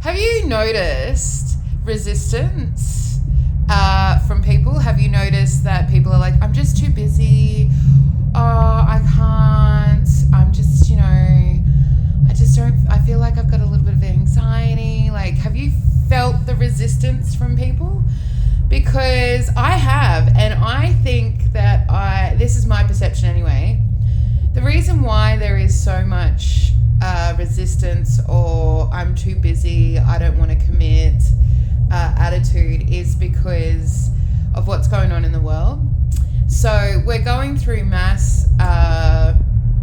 Have you noticed resistance from people? Have you noticed that people are like, I'm just too busy. Oh, I can't. I'm just, I just don't, I feel like I've got a little bit of anxiety. Like, have you felt the resistance from people? Because I have, and I think that this is my perception anyway. The reason why there is so much resistance or I'm too busy, I don't want to commit attitude is because of what's going on in the world. So we're going through mass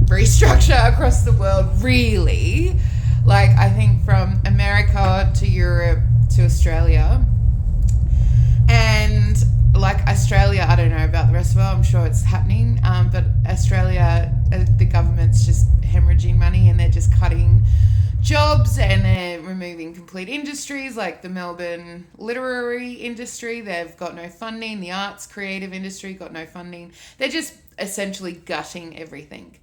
restructure across the world, really. Like, I think from America to Europe to Australia. And like Australia, I don't know about the rest of the world, I'm sure it's happening, but Australia, the government's just hemorrhaging money and they're just cutting jobs and they're removing complete industries like the Melbourne literary industry. They've got no funding. The arts creative industry got no funding. They're just essentially gutting everything.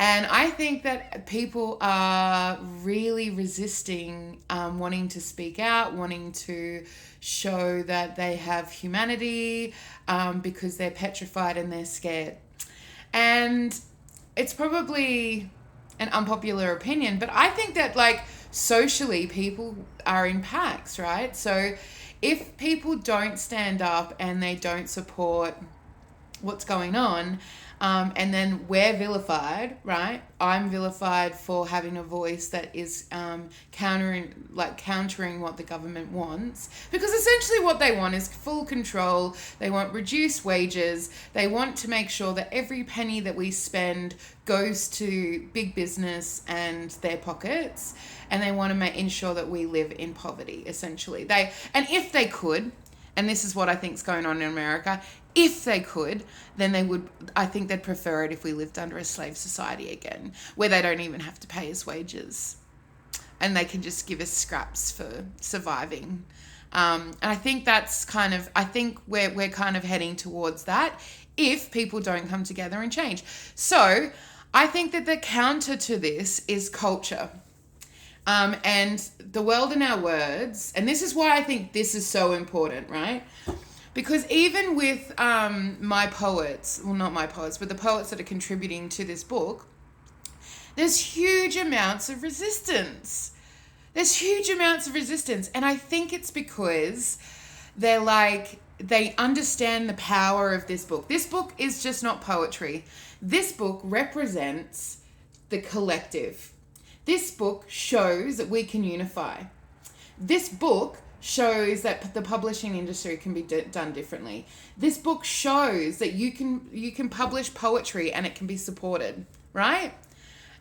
And I think that people are really resisting wanting to speak out, wanting to show that they have humanity because they're petrified and they're scared. And it's probably an unpopular opinion, but I think that like socially people are in packs, right? So if people don't stand up and they don't support what's going on, and then we're vilified, right? I'm vilified for having a voice that is countering what the government wants. Because essentially what they want is full control. They want reduced wages. They want to make sure that every penny that we spend goes to big business and their pockets. And they want to ensure that we live in poverty, essentially. And if they could, and this is what I think is going on in America, if they could, then I think they'd prefer it if we lived under a slave society again, where they don't even have to pay us wages and they can just give us scraps for surviving. And I think we're kind of heading towards that if people don't come together and change. So I think that the counter to this is culture. And the world in our words, and this is why I think this is so important, right? Because even with my poets, well, not my poets, but the poets that are contributing to this book, there's huge amounts of resistance. And I think it's because they understand the power of this book. This book is just not poetry. This book represents the collective. This book shows that we can unify. This book shows that the publishing industry can be done differently. This book shows that you can publish poetry and it can be supported, right?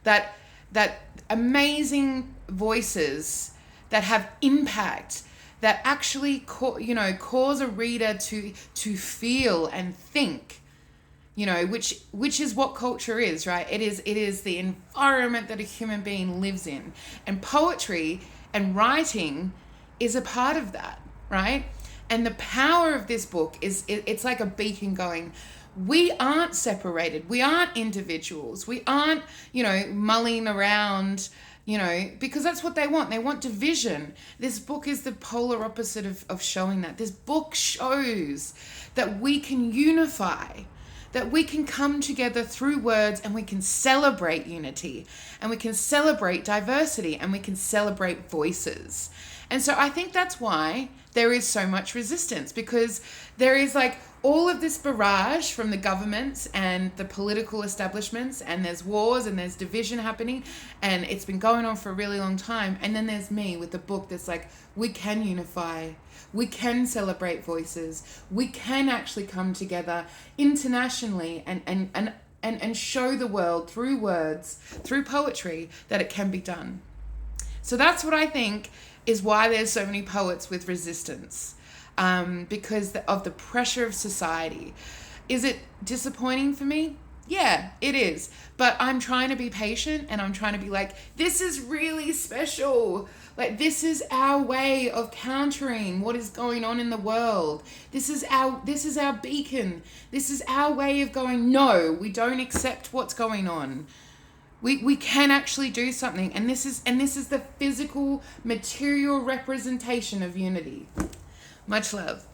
That amazing voices that have impact, that actually cause a reader to feel and think, which is what culture is, right? It is the environment that a human being lives in, and poetry and writing is a part of that, right? And the power of this book is it's like a beacon going, we aren't separated. We aren't individuals. We aren't, mulling around, because that's what they want. They want division. This book is the polar opposite of showing that. This book shows that we can unify, that we can come together through words and we can celebrate unity and we can celebrate diversity and we can celebrate voices. And so I think that's why there is so much resistance, because there is like all of this barrage from the governments and the political establishments, and there's wars and there's division happening, and it's been going on for a really long time. And then there's me with the book that's like, we can unify, we can celebrate voices, we can actually come together internationally and show the world through words, through poetry, that it can be done. So that's what I think is why there's so many poets with resistance, because of the pressure of society. Is it disappointing for me? Yeah, it is. But I'm trying to be patient, and I'm trying to be like, this is really special. Like, this is our way of countering what is going on in the world. This is our beacon. This is our way of going, no, we don't accept what's going on. We can actually do something, and this is the physical material representation of unity. Much love.